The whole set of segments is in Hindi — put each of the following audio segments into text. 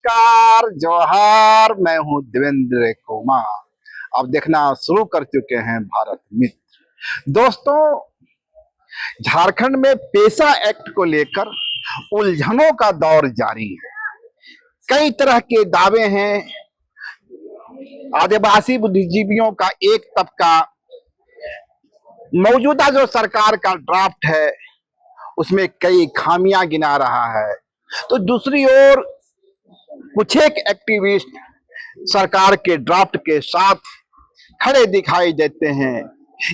नमस्कार, जोहार। मैं हूं देवेंद्र कुमार। अब देखना शुरू कर चुके हैं भारत मित्र। दोस्तों, झारखंड में पेशा एक्ट को लेकर उलझनों का दौर जारी है। कई तरह के दावे हैं। आदिवासी बुद्धिजीवियों का एक तबका मौजूदा जो सरकार का ड्राफ्ट है उसमें कई खामियां गिना रहा है, तो दूसरी ओर कुछ एक एक्टिविस्ट सरकार के ड्राफ्ट के साथ खड़े दिखाई देते हैं।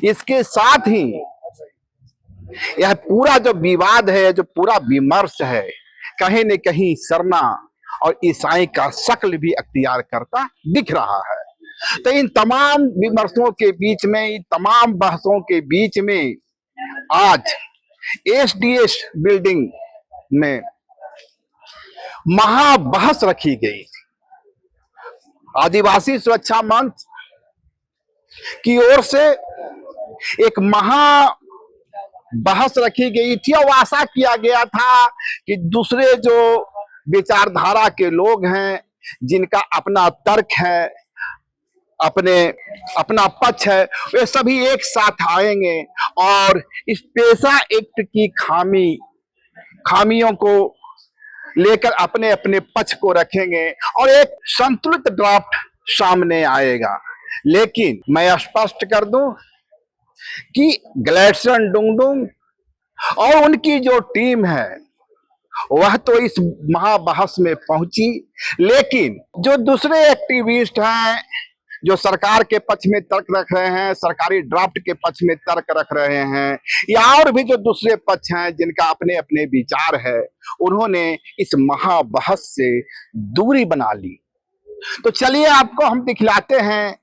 इसके साथ ही यह पूरा जो विवाद है, जो पूरा विमर्श है, कहीं न कहीं सरना और ईसाई का शक्ल भी अख्तियार करता दिख रहा है। तो इन तमाम विमर्शों के बीच में, इन तमाम बहसों के बीच में आज एसडीएस बिल्डिंग में महाबहस रखी गई। आदिवासी सुरक्षा मंच की ओर से एक महाबहस रखी गई थी और आशा किया गया था कि दूसरे जो विचारधारा के लोग हैं, जिनका अपना तर्क है, अपना पक्ष है, वे सभी एक साथ आएंगे और इस पेशा एक्ट की खामियों को लेकर अपने अपने पक्ष को रखेंगे और एक संतुलित ड्राफ्ट सामने आएगा। लेकिन मैं स्पष्ट कर दूं कि ग्लैडस्टोन डुंगडुंग और उनकी जो टीम है वह तो इस महाबहस में पहुंची, लेकिन जो दूसरे एक्टिविस्ट हैं, जो सरकार के पक्ष में तर्क रख रहे हैं, सरकारी ड्राफ्ट के पक्ष में तर्क रख रहे हैं, या और भी जो दूसरे पक्ष हैं जिनका अपने अपने विचार है, उन्होंने इस महाबहस से दूरी बना ली। तो चलिए आपको हम दिखलाते हैं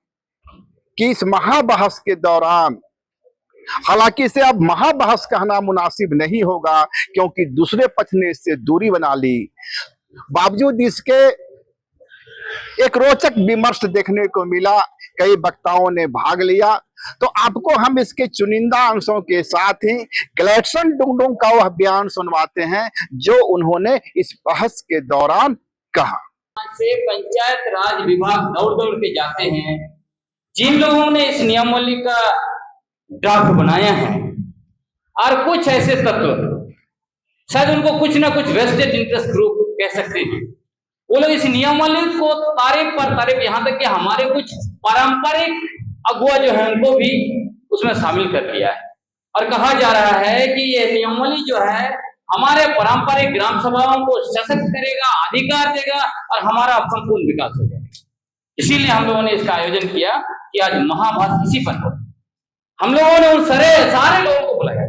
कि इस महाबहस के दौरान, हालांकि इसे अब महाबहस कहना मुनासिब नहीं होगा क्योंकि दूसरे पक्ष ने इससे दूरी बना ली, बावजूद इसके एक रोचक विमर्श देखने को मिला। कई वक्ताओं ने भाग लिया। तो आपको हम इसके चुनिंदा अंशों के साथ ही ग्लैडस्टोन डुंगडुंग का वह बयान सुनवाते हैं जो उन्होंने इस बहस के दौरान कहा। से पंचायत राज विभाग दौड़ दौड़ के जाते हैं। जिन लोगों ने इस नियमावली का ड्राफ्ट बनाया है और कुछ ऐसे तत्व, शायद उनको कुछ ना कुछ वेस्टेड इंटरेस्ट ग्रुप कह सकते हैं, वो लोग इस नियमावली को तारीफ पर तारीफ, यहाँ तक कि हमारे कुछ पारंपरिक अगुआ जो है उनको भी उसमें शामिल कर दिया है। और कहा जा रहा है कि ये नियमावली जो है हमारे पारंपरिक ग्राम सभाओं को सशक्त करेगा, अधिकार देगा और हमारा संपूर्ण विकास हो जाएगा। इसीलिए हम लोगों ने इसका आयोजन किया कि आज महाबहस इसी पर हो। हम लोगों ने उन सारे लोगों को बुलाया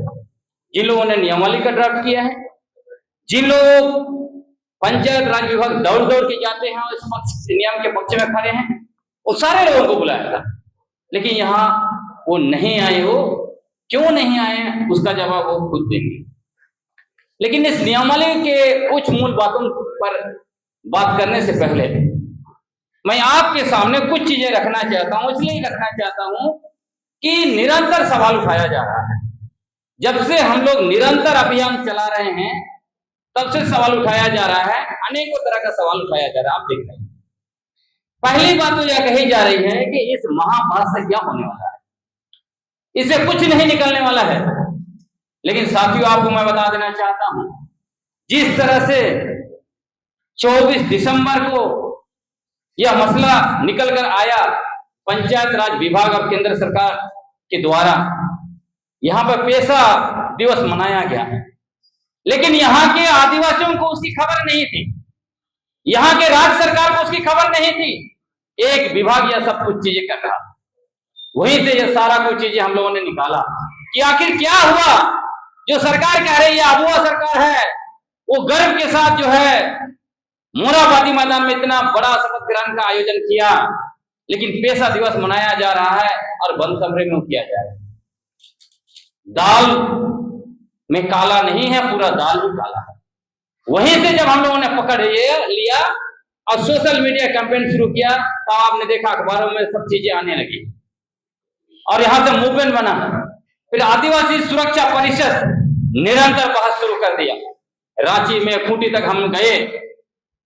जिन लोगों ने नियमावली का ड्राफ्ट किया है, जिन लोग पंचायत राज विभाग दौड़ दौड़ के जाते हैं और इस नियम के पक्ष में खड़े हैं, वो सारे लोगों को बुलाया था। लेकिन यहाँ वो नहीं आए। हो क्यों नहीं आए उसका जवाब वो खुद देंगे। लेकिन इस नियमावली के कुछ मूल बातों पर बात करने से पहले मैं आपके सामने कुछ चीजें रखना चाहता हूं। इसलिए रखना चाहता हूं कि निरंतर सवाल उठाया जा रहा है। जब से हम लोग निरंतर अभियान चला रहे हैं तब से सवाल उठाया जा रहा है, अनेकों तरह का सवाल उठाया जा रहा है। आप देख रहे हैं, पहली बात तो यह कही जा रही है कि इस महाबहस से क्या होने वाला है, इससे कुछ नहीं निकलने वाला है। लेकिन साथियों, आपको मैं बता देना चाहता हूं, जिस तरह से 24 दिसंबर को यह मसला निकल कर आया पंचायत राज विभाग और केंद्र सरकार के द्वारा, यहां पर पेशा दिवस मनाया गया है, लेकिन यहाँ के आदिवासियों को उसकी खबर नहीं थी, यहाँ के राज्य सरकार को उसकी खबर नहीं थी। एक विभाग यह सब कुछ चीजें कर रहा, वहीं से यह सारा कुछ चीजें हम लोगों ने निकाला कि आखिर क्या हुआ। जो सरकार कह रही है अबुआ सरकार है, वो गर्व के साथ जो है मोराबादी मैदान में इतना बड़ा शपथ ग्रहण का आयोजन किया, लेकिन पेशा दिवस मनाया जा रहा है और बंद कमरे में किया जा रहा है। दाल में काला नहीं है, पूरा दाल भी काला है। वहीं से जब हम लोगों ने पकड़ लिया और सोशल मीडिया कैंपेन शुरू किया, तो आपने देखा अखबारों में सब चीजें आने लगी और यहां से मूवमेंट बना। फिर आदिवासी सुरक्षा परिषद निरंतर बहस शुरू कर दिया। रांची में खूंटी तक हम गए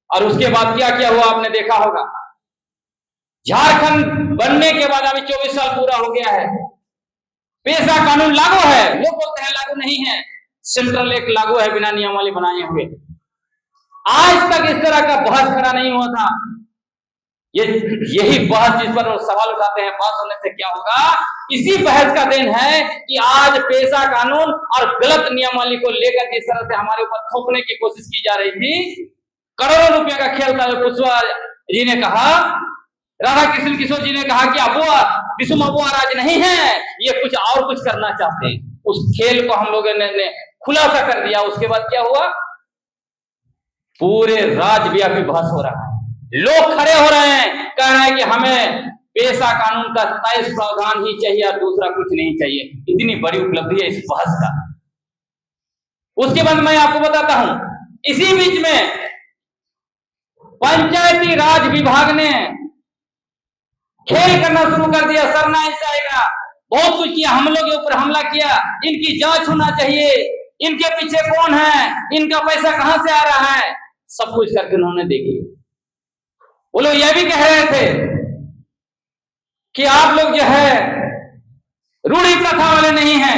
और उसके बाद क्या क्या हुआ आपने देखा होगा। झारखंड बनने के बाद अभी 24 साल पूरा हो गया है, पेशा कानून लागू है, लोग बोलते हैं लागू नहीं है, सेंट्रल एक लागू है बिना नियमावली बनाए हुए। आज तक इस तरह का बहस खड़ा नहीं हुआ था। यही बहस जिस पर सवाल उठाते हैं, बहस होने से क्या होगा, इसी बहस का देन है कि आज पेशा कानून और गलत नियमावली को लेकर जिस तरह से हमारे ऊपर थोपने की कोशिश की जा रही थी, करोड़ों रुपए का खेल था। कुशवाहा जी ने कहा, राधा कृष्ण किशोर जी ने कहा कि अबुआ विषम अबुआ राज नहीं है, ये कुछ और कुछ करना चाहते हैं। उस खेल को हम लोगों ने खुलासा कर दिया। उसके बाद क्या हुआ, पूरे राज्यव्यापी बहस हो रहा है, लोग खड़े हो रहे हैं, कह रहे हैं कि हमें पेशा कानून का 23 प्रावधान ही चाहिए और दूसरा कुछ नहीं चाहिए। इतनी बड़ी उपलब्धि है इस बहस का। उसके बाद मैं आपको बताता हूं, इसी बीच में पंचायती राज विभाग ने खेल करना शुरू कर दिया, सरना जाएगा, बहुत कुछ किया, हमलों के ऊपर हमला किया, इनकी जांच होना चाहिए, इनके पीछे कौन है, इनका पैसा कहां से आ रहा है, सब कुछ करके उन्होंने देखी। वो लोग यह भी कह रहे थे कि आप लोग जो है रूढ़ी प्रथा वाले नहीं हैं,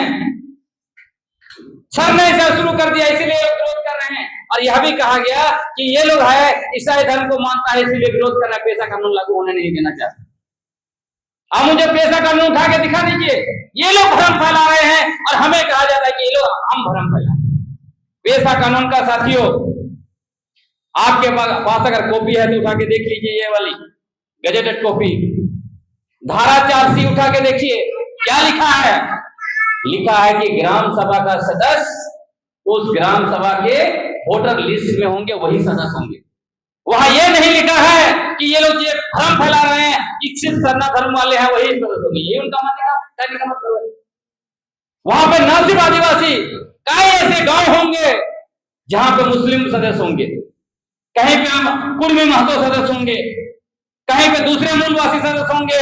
सर ने ऐसा शुरू कर दिया इसलिए विरोध कर रहे हैं। और यह भी कहा गया कि ये लोग है ईसाई धर्म को मानता है इसलिए विरोध कर रहा है, पेशा कानून लागू होने नहीं देना चाहते। आप मुझे पेशा कानून उठा के दिखा दीजिए, ये लोग भ्रम फैला रहे हैं और हमें कहा जाता है कि ये लोग हम भ्रम फैला। पेशा कानून का साथियों, आपके पास अगर कॉपी है तो उठा के देख लीजिए, ये वाली गजेटेड कॉपी, धारा 4C उठा के देखिए, क्या लिखा है। लिखा है कि ग्राम सभा का सदस्य उस ग्राम सभा के वोटर लिस्ट में होंगे, वही सदस्य होंगे। वहां यह नहीं लिखा है कि ये लोग ये भ्रम फैला रहे हैं कि सिर्फ सरना धर्म वाले हैं वही सदस्य होंगे, ये उनका मानने का मतलब है। वहां पे न सिर्फ आदिवासी, कई ऐसे गांव होंगे जहां पे मुस्लिम सदस्य होंगे, कहीं पे कुर्मी महतो सदस्य होंगे, कहीं पे दूसरे मूलवासी सदस्य होंगे,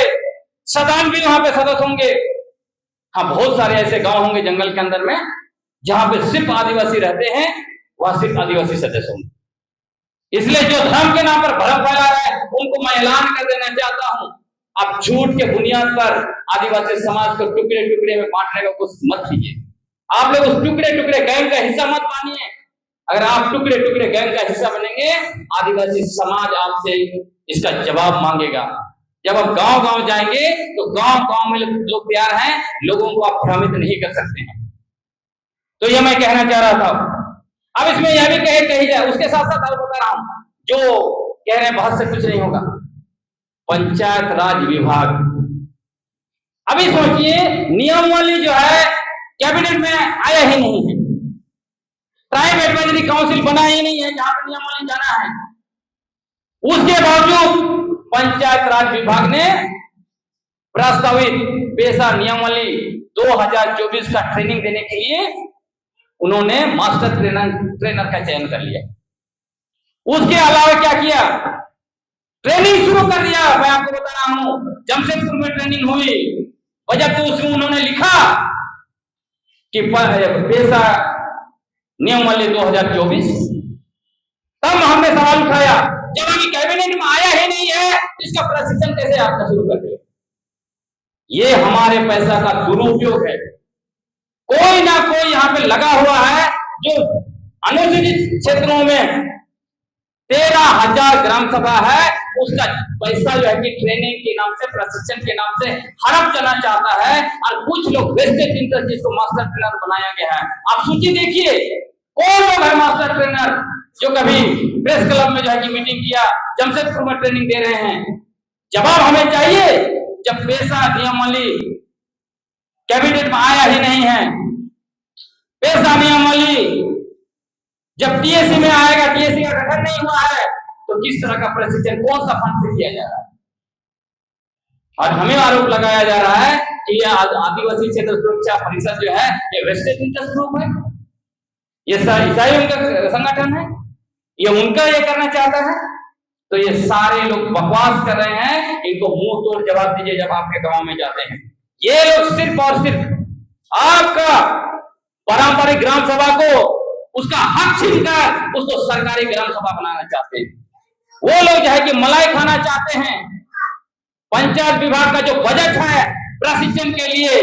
सदान भी वहां पे सदस्य होंगे। हाँ, बहुत सारे ऐसे गांव होंगे जंगल के अंदर में जहां पे सिर्फ आदिवासी रहते हैं, वहां सिर्फ आदिवासी सदस्य होंगे। इसलिए जो धर्म के नाम पर भ्रम फैला रहे हैं उनको मैं ऐलान कर देना चाहता हूं, आप झूठ के बुनियाद पर आदिवासी समाज को टुकड़े टुकड़े में बांटने का कुछ मत कीजिए। आप लोग उस टुकड़े टुकड़े गैंग का हिस्सा मत मानिए। अगर आप टुकड़े टुकड़े गैंग का हिस्सा बनेंगे, आदिवासी समाज आपसे इसका जवाब मांगेगा। जब आप गांव गांव जाएंगे तो गांव गांव में लोग तैयार हैं, लोगों को आप भ्रमित नहीं कर सकते हैं। तो यह मैं कहना चाह रहा था। अब इसमें यह भी कही जाए, उसके साथ साथ आप बता रहा हूं, जो कह रहे हैं बहुत से कुछ नहीं होगा, पंचायत राज विभाग, अभी सोचिए नियमावली जो है कैबिनेट में आया ही नहीं है, ट्राइब एडवाइजरी काउंसिल बना ही नहीं है जहां पर नियमावली जाना है। उसके बावजूद पंचायत राज विभाग ने प्रस्तावित पेशा नियमावली 2024 का ट्रेनिंग देने के लिए उन्होंने मास्टर ट्रेनर का चयन कर लिया। उसके अलावा क्या किया, ट्रेनिंग शुरू कर दिया। मैं आपको बता रहा हूं, जमशेदपुर में ट्रेनिंग हुई और जब तो उसमें उन्होंने लिखा कि पेशा नियमावली 2024, तब हमने सवाल उठाया, जब अभी कैबिनेट में आया ही नहीं है, इसका प्रशिक्षण कैसे आपने शुरू कर दिया। ये हमारे पैसा का दुरुपयोग है। कोई ना कोई यहाँ पे लगा हुआ है जो अनुसूचित क्षेत्रों में 13,000 ग्राम सभा है, उसका पैसा जो है कि ट्रेनिंग के नाम से, प्रशिक्षण के नाम से हड़प चलना चाहता है। और कुछ लोग वेस्टेड इंटरेस्ट जिसको मास्टर ट्रेनर बनाया गया है। आप सूची देखिए कौन लोग है मास्टर ट्रेनर जो कभी प्रेस क्लब में जो है कि मीटिंग किया, जमशेदपुर में ट्रेनिंग दे रहे हैं। जवाब हमें चाहिए। जब पेशा नियमावली कैबिनेट में आया ही नहीं है, पेशा नियमावली जब टीएससी में आएगा, टीएससी का गठन नहीं हुआ है, तो किस तरह का प्रशिक्षण कौन सा फंड से किया जा रहा है। और हमें आरोप लगाया जा रहा है कि यह आदिवासी क्षेत्र सुरक्षा परिषद जो है ये वेस्टेड इंटरेस्ट ग्रुप है, ये ईसाइयों का संगठन है, ये उनका ये करना चाहता है। तो ये सारे लोग बकवास कर रहे हैं, इनको मुंह तोड़ जवाब दीजिए जब आपके गांव में जाते हैं। ये लोग सिर्फ और सिर्फ आपका पारंपरिक ग्राम सभा को उसका हक छीनकर उसको सरकारी ग्राम सभा बनाना चाहते हैं। वो लोग जो है कि मलाई खाना चाहते हैं। पंचायत विभाग का जो बजट है प्रशिक्षण के लिए,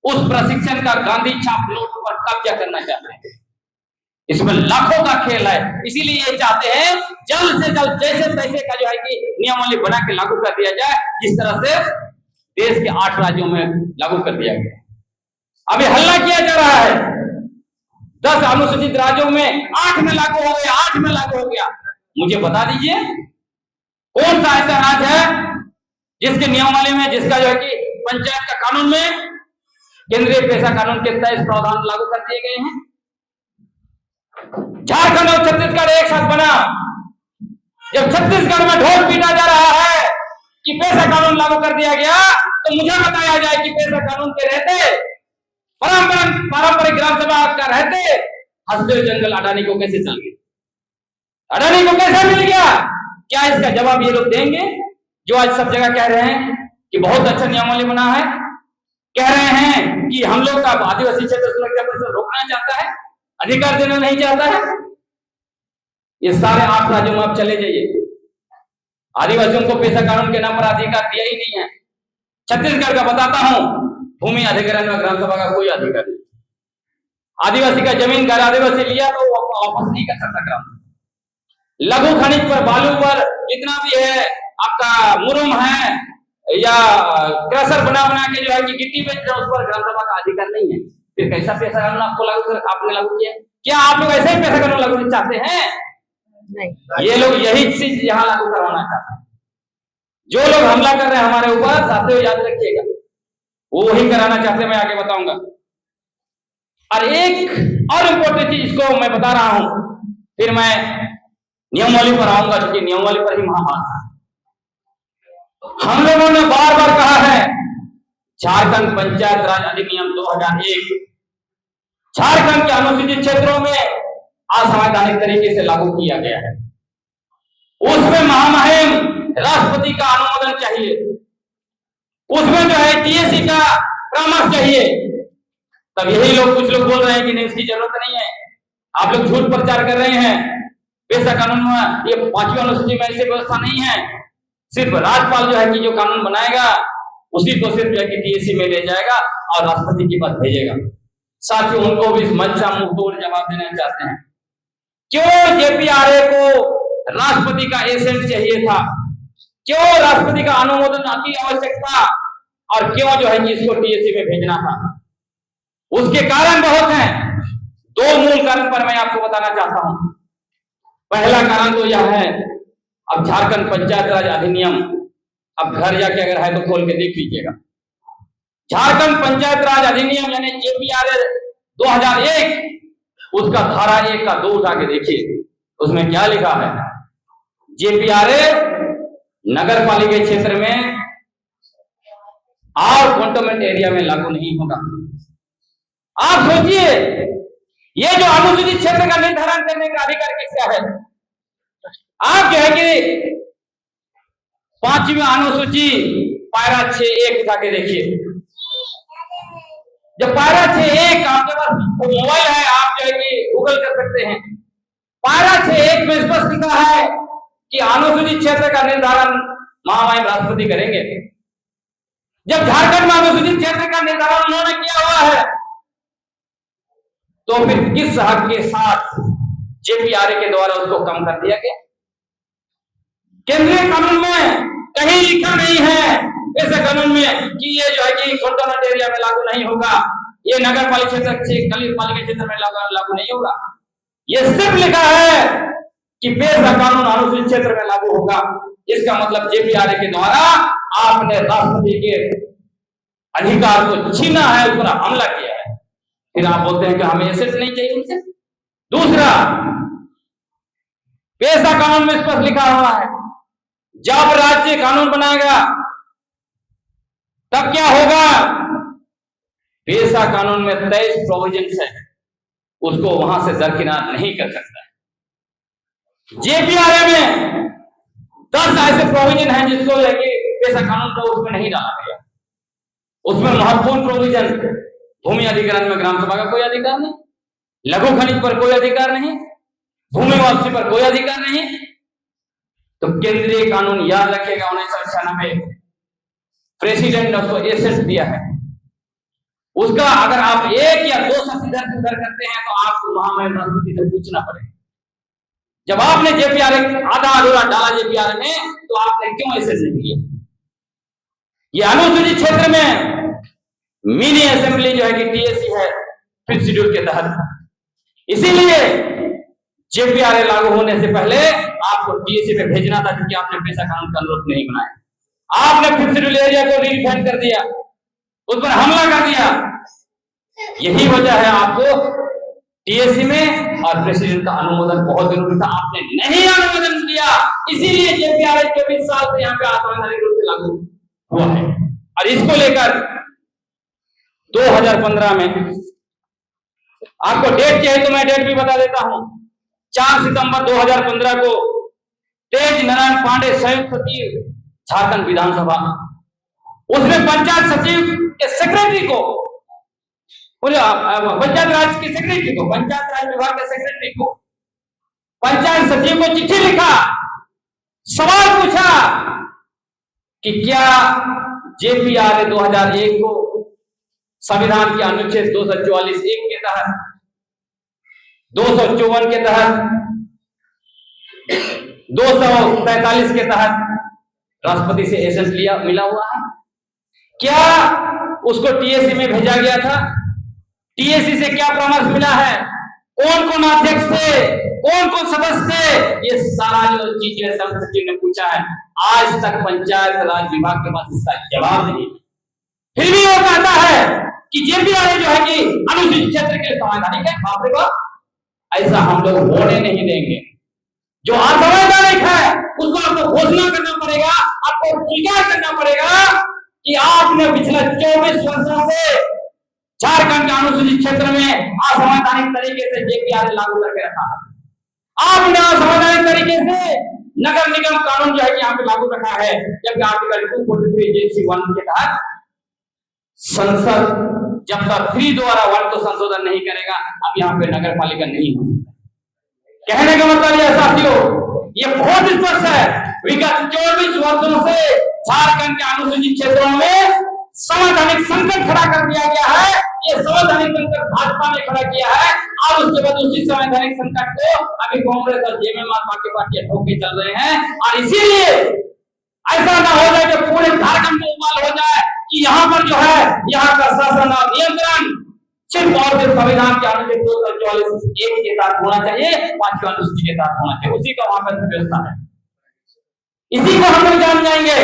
उस प्रशिक्षण का गांधी छाप नोट पर कब्जा करना चाहते हैं। इसमें लाखों का खेल है। इसीलिए ये चाहते हैं जल्द से जल्द जैसे तैसे का जो है कि नियमावली बना के लागू कर दिया जाए, जिस तरह से देश के 8 राज्यों में लागू कर दिया गया। अभी हल्ला किया जा रहा है 10 अनुसूचित राज्यों में 8 में लागू हो गया, 8 में लागू हो गया। मुझे बता दीजिए कौन सा ऐसा राज्य है जिसके नियमावली में, जिसका जो है कि पंचायत का कानून में केंद्रीय पेशा कानून के 23 प्रावधान लागू कर दिए गए हैं। झारखंड और छत्तीसगढ़ एक साथ बना। जब छत्तीसगढ़ में ढोल पीटा जा रहा है कि पेशा कानून लागू कर दिया गया, तो मुझे बताया जाए कि पेशा कानून के रहते, पारंपरिक ग्राम सभा का रहते हसदेव जंगल अडानी को कैसे चल गए, अडानी को कैसे मिल गया? क्या इसका जवाब ये लोग देंगे जो आज सब जगह कह रहे हैं कि बहुत अच्छा नियमावली बना है, कह रहे हैं कि हम लोग का आदिवासी क्षेत्र सुरक्षा परिषद रोकना चाहता है, अधिकार देना नहीं चाहता है। ये सारे 8 राज्यों में आप चले जाइए, आदिवासियों को पेशा कानून के नाम पर अधिकार दिया ही नहीं है। छत्तीसगढ़ का बताता हूं, भूमि अधिग्रहण में ग्राम सभा का कोई अधिकार नहीं। आदिवासी का जमीन घर आदिवासी लिया तो वो वापस नहीं कर सकता ग्राम सभा। लघु खनिज पर, बालू पर जितना भी है, आपका मुरुम है या क्रशर बना के जो है कि गिट्टी बेच रहे, उस पर ग्राम सभा का अधिकार नहीं है। फिर कैसा पेशा कानून आपने लागू किया? क्या आप लोग ऐसे ही पेशा कानून लागू चाहते हैं? नहीं, ये लोग यही चीज यहाँ लागू करवाना चाहते हैं। जो लोग हमला कर रहे हैं हमारे ऊपर, साथियों याद रखिएगा, वो वही कराना चाहते हैं। मैं आगे बताऊंगा। और एक और इम्पोर्टेंट चीज इसको मैं बता रहा हूं, फिर मैं नियमावली पर आऊंगा, क्योंकि नियमावली पर ही महाभारत है। हम लोगों ने बार बार कहा है, झारखंड पंचायत राज अधिनियम 2001 झारखंड के अनुसूचित क्षेत्रों में असंवैधानिक तरीके से लागू किया गया है। उसमें महामहिम राष्ट्रपति का अनुमोदन चाहिए, उसमें जो है टीएसी का परामर्श चाहिए। तब यही लोग, कुछ लोग बोल रहे हैं कि नहीं, इसकी जरूरत नहीं है। आप लोग झूठ प्रचार कर रहे हैं। पेशा कानून में, ये 5वीं अनुसूची में ऐसी व्यवस्था नहीं है। सिर्फ राज्यपाल जो है कि जो कानून बनाएगा उसी को सिर्फ जो है कि टीएसी में ले जाएगा और राष्ट्रपति के पास भेजेगा। साथियों, उनको भी इस मंच से मुंह तोड़ जवाब देना चाहते हैं, क्यों जेपीआरए को राष्ट्रपति का एसेंट चाहिए था? क्यों राष्ट्रपति का अनुमोदन अति आवश्यक था? और क्यों जो है कि इसको टीएसी में भेजना था? उसके कारण बहुत हैं। 2 मूल कारण पर मैं आपको बताना चाहता हूं। पहला कारण तो यह है, अब झारखंड पंचायत राज अधिनियम, अब घर जाके अगर है तो खोल के देख लीजिएगा। झारखंड पंचायत राज अधिनियम यानी जेपीआरए 2001, उसका धारा 1 का 2 उठा के देखिए, उसमें क्या लिखा है? जेपीआरए नगर पालिका क्षेत्र में और कंटोनमेंट एरिया में लागू नहीं होगा। आप सोचिए, ये जो अनुसूचित क्षेत्र का निर्धारण करने का अधिकार किसका है? आप जो है कि 5वीं अनुसूची पायरा 6(1) उठा के देखिए। जब पायरा 6(1), आपके पास मोबाइल है, आप जो है कि गूगल कर सकते हैं। पायरा 6(1) में स्पष्ट लिखा है कि अनुसूचित क्षेत्र का निर्धारण महामहिम राष्ट्रपति करेंगे। जब झारखंड में अनुसूचित क्षेत्र का निर्धारण उन्होंने किया हुआ है, तो फिर किस हक के साथ जेपीआरए के द्वारा उसको कम कर दिया गया? केंद्रीय कानून में कहीं लिखा नहीं है, ऐसे कानून में, कि ये जो है कि कंटोनमेंट एरिया में लागू नहीं होगा, ये नगर पालिका क्षेत्र में लागू नहीं होगा। ये सिर्फ लिखा है कि पेशा कानून अनुसूचित क्षेत्र में लागू होगा। इसका मतलब जेपीआरए के द्वारा आपने राष्ट्रपति के अधिकार को छीना है, उस पर हमला किया है। फिर आप बोलते हैं कि हमें एसेट नहीं चाहिए उनसे। दूसरा, पेशा कानून में स्पष्ट लिखा हुआ है, जब राज्य कानून बनाएगा तब क्या होगा? पेशा कानून में 23 प्रोविजन है, उसको वहां से दरकिनार नहीं कर सकता है। जेपीआरए में 10 ऐसे प्रोविजन हैं जिसको पेशा कानून का उसमें नहीं डाला गया। उसमें महत्वपूर्ण प्रोविजन, भूमि अधिग्रहण में ग्राम सभा का कोई अधिकार नहीं, लघु खनिज पर कोई अधिकार नहीं, भूमि वापसी पर कोई अधिकार नहीं, तो केंद्रीय कानून याद रखिएगा 1996 प्रेसिडेंट ने उसको एसेट दिया है। उसका अगर आप एक या दो शब्द इधर से उधर करते हैं तो आपको महामहिम राष्ट्रपति से पूछना पड़ेगा। जब आपने जेपीआर आधा अधूरा डाला जेपीआर में, तो आपने क्यों एसेट नहीं दिया? ये अनुसूचित क्षेत्र में मिनी असेंबली जो है कि टीएसी है फिफ्थ शेड्यूल के तहत, इसीलिए जेपीआर लागू होने से पहले आपको टीएसी में भेजना था, क्योंकि आपने पेशा कानून का अनुरूप नहीं बनाया। आपने फिफ्थ शेड्यूल एरिया को रीडिफाइन कर दिया, उस पर हमला कर दिया। यही वजह है आपको टीएसी में और प्रेसिडेंट का अनुमोदन बहुत जरूरी था, आपने नहीं अनुमोदन दिया, इसीलिए जेपीआर 24 साल से यहाँ पे असंवैधानिक रूप से लागू हुआ है। और इसको लेकर 2015 में आपको डेट चाहिए तो मैं डेट भी बता देता हूं। 4 सितंबर 2015 को तेज नारायण पांडे संयुक्त सचिव झारखंड विधानसभा, उसमें पंचायत सचिव के सेक्रेटरी को, पंचायत राज के सेक्रेटरी को, पंचायत राज विभाग के सेक्रेटरी को, पंचायत सचिव को चिट्ठी लिखा, सवाल पूछा कि क्या जेपीआर 2001 को संविधान के अनुच्छेद 244(1) के तहत, 254 के तहत, 243 के तहत राष्ट्रपति से एसेंस लिया मिला हुआ है? क्या उसको टीएसी में भेजा गया था? टीएसी से क्या परामर्श मिला है? कौन कौन अध्यक्ष थे, कौन कौन सदस्य थे? ये सारा जो चीज है सब सचिव ने पूछा है। आज तक पंचायत राज विभाग के पास इसका जवाब नहीं। फिर भी वो कहता है कि जेपीआर जो है कि अनुसूचित क्षेत्र के लिए संवैधानिक है। बाप रे बाप, ऐसा हम लोग होने नहीं देंगे। जो असंवैधानिक है उसको आपको घोषणा करना पड़ेगा, आपको स्वीकार करना पड़ेगा कि आपने पिछले 24 वर्षों से झारखंड के अनुसूचित क्षेत्र में असंवैधानिक तरीके से जेपीआर लागू करके रखा है। आपने असंवैधानिक तरीके से नगर निगम कानून जो है कि यहाँ पे लागू रखा है, जबकि आर्टिकल 243(1) के तहत संसद जब तक 3 द्वारा 1 को संशोधन नहीं करेगा, अब यहाँ पे नगर पालिका नहीं हो सकता। कहने का मतलब यह साथियों, ये बहुत स्पष्ट है। विगत 24 वर्षों से झारखंड के अनुसूचित क्षेत्रों में संवैधानिक संकट खड़ा कर दिया गया है। ये संवैधानिक संकट भाजपा ने खड़ा किया है, और उसके बाद उसी संवैधानिक संकट को अभी कांग्रेस और जेएमएम बाकी पार्टियां ठोक के चल रहे हैं। और इसीलिए ऐसा ना हो जाए कि पूरे झारखंड को उबाल हो जाए कि यहाँ पर जो है यहाँ का शासन और नियंत्रण सिर्फ और सिर्फ संविधान के अनुच्छेद 244(1) के तहत होना चाहिए, 5वीं अनुसूची के तहत होना चाहिए। उसी का वहां पर व्यवस्था है। इसी को हम लोग जान जाएंगे।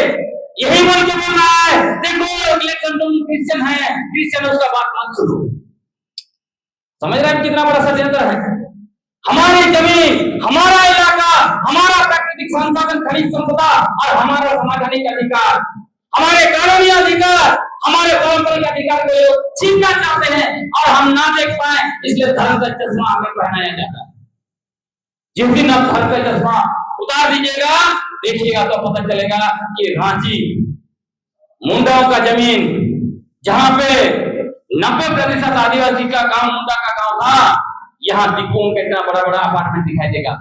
यही बोल के बोल रहा है, देखो इलेक्शन तुम क्रिश्चियन है, क्रिश्चियन उसका बात मत सुनो। समझ रहे हैं कितना बड़ा षड्यंत्र है? हमारी जमीन, हमारा इलाका, हमारा प्राकृतिक संसाधन, खनिज संपदा और हमारा संवैधानिक अधिकार, हमारे कानूनी अधिकार, हमारे पारंपरिक अधिकार को छीनना चाहते हैं और हम ना देख पाए, इसलिए धर्म का चश्मा हमें पहनाया जाता है। जिस दिन आप धर्म का चश्मा उतार दीजिएगा, देखिएगा तो पता चलेगा कि रांची मुंडाओं का जमीन, जहां पे 90% आदिवासी का गांव मुंडा का गांव था, यहाँ दिक्कुओं का इतना बड़ा बड़ा अपार्टमेंट दिखाई देगा।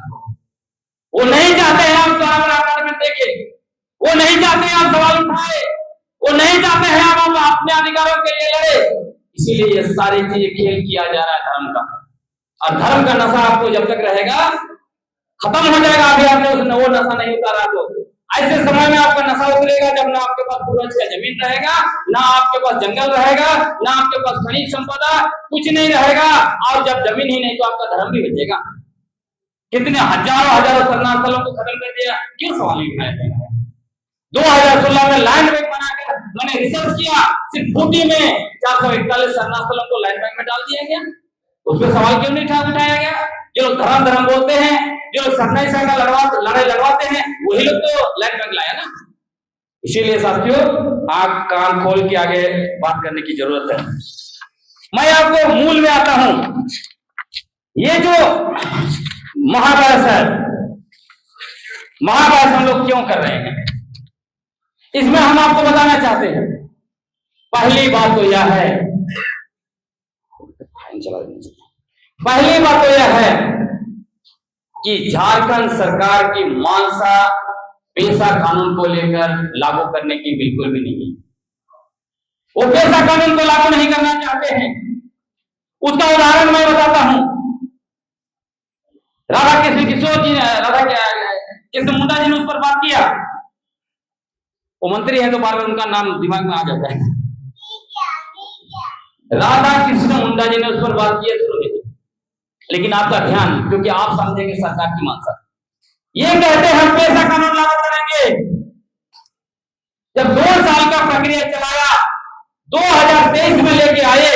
वो नहीं चाहते हैं आप बड़ा बड़ा अपार्टमेंट देखे, वो नहीं चाहते हैं आप सवाल उठाए, वो नहीं चाहते हैं आप अपने अधिकारों के लिए लड़े। इसीलिए ये सारी चीजें खेल किया जा रहा है धर्म का। और धर्म का नशा आपको जब तक रहेगा खत्म हो जाएगा। अभी आपने वो नशा नहीं उतारा तो ऐसे समय में आपका नशा उतरेगा जब ना आपके पास पूर्वज का जमीन रहेगा, ना आपके पास जंगल रहेगा, ना आपके पास खनिज संपदा, कुछ नहीं रहेगा। और जब जमीन ही नहीं तो आपका धर्म भी बचेगा। कितने हजारों शरणार्थलों को खत्म कर दिया, क्यों सवाल उठाया जाएगा? 2016 में लैंड बैंक बनाकर मैंने रिसर्च किया, सिर्फ खूंटी में 441 शरणार्थलों को लैंड बैंक में डाल दिया गया। उस पर सवाल क्यों नहीं उठाया गया? जो लोग धर्म धर्म बोलते हैं, जो लोग सत्ताई साल का लड़ाई लड़वाते हैं, वही लोग तो लैंड बैंक लाया ना। इसीलिए साथियों, आंख कान खोल के आगे बात करने की जरूरत है। मैं आपको मूल में आता हूं। ये जो महाभारत है, महाभारत हम लोग क्यों कर रहे हैं, इसमें हम आपको बताना चाहते हैं। पहली बात तो यह है, कि झारखंड सरकार की मानसा पेशा कानून को लेकर लागू करने की बिल्कुल भी नहीं। वो पेशा कानून को लागू नहीं करना चाहते हैं। उसका उदाहरण मैं बताता हूं। राधा कृष्ण किशोर जी, कृष्ण मुंडा जी ने उस पर बात किया। वो मंत्री है तो बार बार उनका नाम दिमाग में आ जाता है। राधा कृष्ण मुंडा जी ने उस पर बात की शुरू में, लेकिन आपका ध्यान, क्योंकि आप समझेंगे सरकार की मंशा, ये कहते हैं हम पेशा कानून लागू करेंगे। जब 2 साल का प्रक्रिया चलाया, 2023 में लेके आए,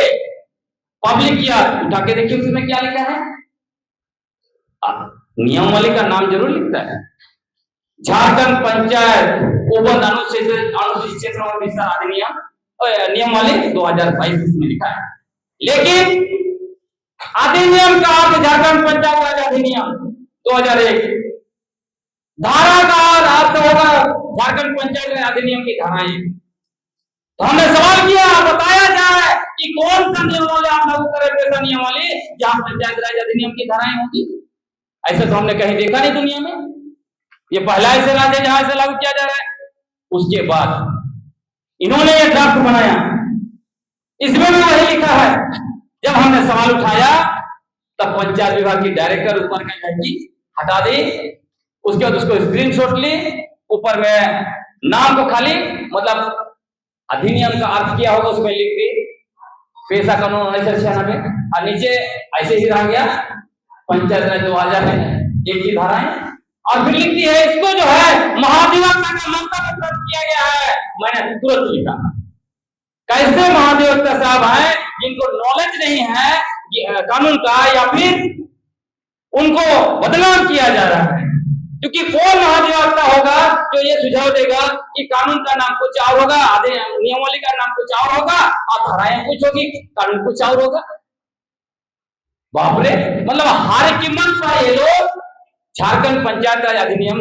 पब्लिक किया, उठा के देखिए उसमें क्या लिखा है। नियमावली का नाम जरूर लिखता है, झारखंड पंचायत उपबंध अनुसूचित क्षेत्र और विस्तार अधिनियम नियमावली 2022 में लिखा है। लेकिन अधिनियम का अर्थ झारखंड पंचायत राज अधिनियम 2001, धारा का अर्थ होगा झारखंड पंचायत राज अधिनियम की धाराएं। तो हमने सवाल किया, बताया जाए कि कौन सा नियमावली आप लागू करें, पेशा नियमावली जहां पंचायत राज अधिनियम की धाराएं होगी। ऐसा तो हमने कहीं देखा नहीं दुनिया में। ये पहला ऐसे राज्य जहां से लागू किया जा रहा है। उसके बाद इन्होंने ये ड्राफ्ट बनाया, इसमें भी वही लिखा है। जब हमने सवाल उठाया तब पंचायत विभाग की डायरेक्टर ऊपर का झंडी हटा दी, उसके बाद उसको स्क्रीनशॉट ली, ऊपर में नाम को खाली मतलब अधिनियम का अर्थ क्या होगा उसमें लिख दी, पेशा कानून 1996, और नीचे ऐसे ही रह गया पंचायत राज 2001 की धाराएं, और फिर लिखती है इसको जो है महाधिवक्ता का मंतव्य प्राप्त किया गया है। मैंने तुरंत लिखा, कैसे महाधिवक्ता साहब हैं जिनको नॉलेज नहीं है कानून का, या फिर उनको बदनाम किया जा रहा है। क्योंकि कौन महाधिवक्ता होगा जो ये सुझाव देगा कि कानून का नाम कुछ और होगा, नियमावली का नाम कुछ और होगा और धाराएं कुछ होगी, कानून कुछ और होगा। बाप रे, मतलब हर कीमत पर ये लोग झारखंड पंचायत राज अधिनियम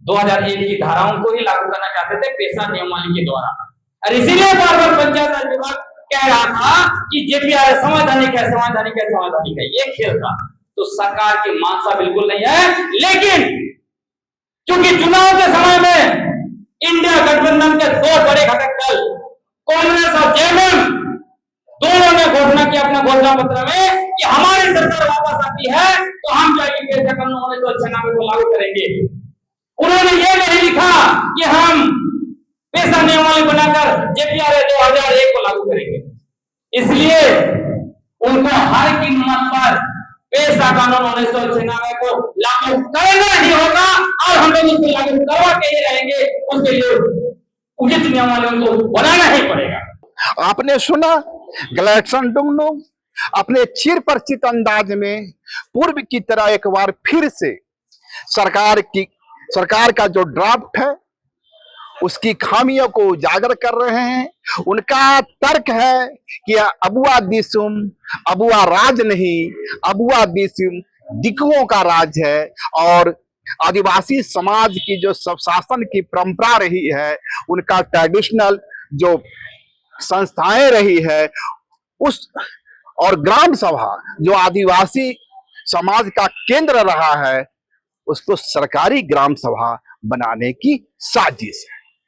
2001 की धाराओं को ही लागू करना चाहते थे पेशा नियमावली के द्वारा। और इसीलिए बार बार पंचायत राज विभाग कह रहा था कि जेपीआर संवैधानिक है, संवैधानिक है, संवैधानिक है। ये खेल था। तो सरकार की मानसा बिल्कुल नहीं है। लेकिन क्योंकि चुनाव के समय में इंडिया गठबंधन के 2 बड़े घटक दल कांग्रेस और जेएमएम दोनों ने घोषणा की अपने घोषणा पत्र में कि हमारी सरकार वापस आती है तो हम जाएंगे पेशा कानून 1996 को लागू करेंगे। उन्होंने ये नहीं लिखा कि हम पेशा नियमावली बनाकर जेपीआर 2001 को लागू करेंगे। इसलिए उनको हर कीमत पर पेशा कानून 1996 को लागू करना ही होगा, और हम लोग उसको लागू करवा के ही रहेंगे। उसके लिए उचित नियमावली उनको बनाना ही पड़ेगा। आपने सुना गलैक्सन डुंगडुंग अपने चिर परिचित अंदाज में पूर्व की तरह एक बार फिर से सरकार का जो ड्राफ्ट है उसकी खामियों को उजागर कर रहे हैं। उनका तर्क है कि अबुआ दिसुम अबुआ राज नहीं, अबुआ दिसुम दिकुओं का राज है, और आदिवासी समाज की जो स्वशासन की परंपरा रही है, उनका ट्रेडिशनल जो संस्थाएं रही है उस, और ग्राम सभा जो आदिवासी समाज का केंद्र रहा है, उसको सरकारी ग्राम सभा बनाने की साजिश है।